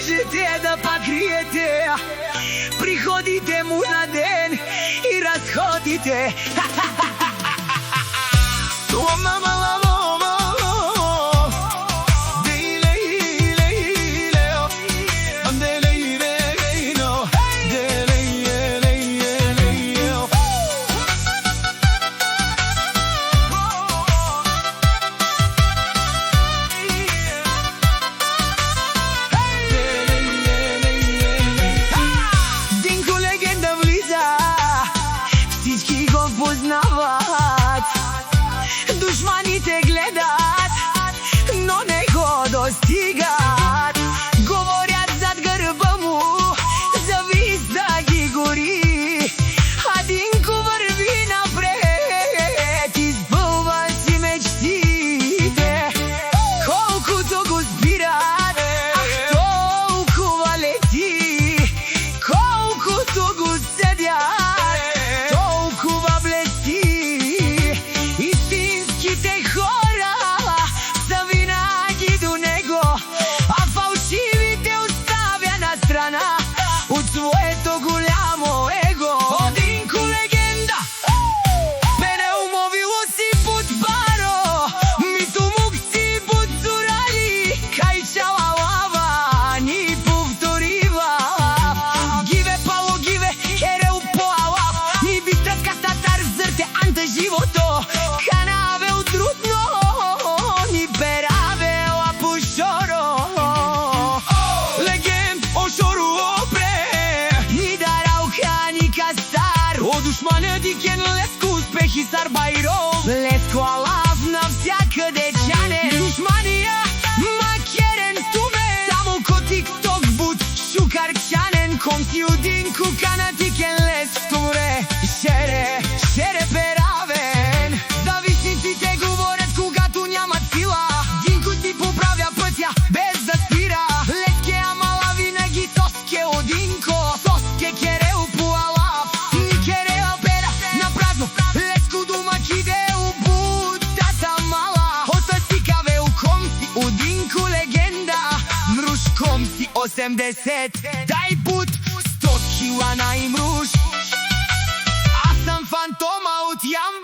можете да покриете приходите му на ден и разходите. Познават, душманите гледат, но не го достигат. Говорят зад гърба му, завис да ги гори, а Динко върви напред, изпълва си мечтите. Колкото го спират, толкова лети, колкото го съдят, от своето голямо его. О, Динко легенда, мене умовило си под баро, мито мук си под зурали, кај чала лава ни повторива. Гиве пало гиве, херел поала, ни битра кастатар зърте анта живото, канавел трудно, ни беравела по шоро. Душмане дикен леско успехи сар байрол, леско алав навсякъде чане. Душмания макерен туме, само ко тикток бут шукар чанен. Ком си Динко кана тикен лес туре, шере, шере перавен. Зависниците говорят когато нямат сила, Динко си поправя пътя без да спира. Леске амала винаги соске о Динко, соске керел по алав. Динко легенда, мрушком си 80, дай пут 100 кила на имруш. Аз съм фантома от Ямбол.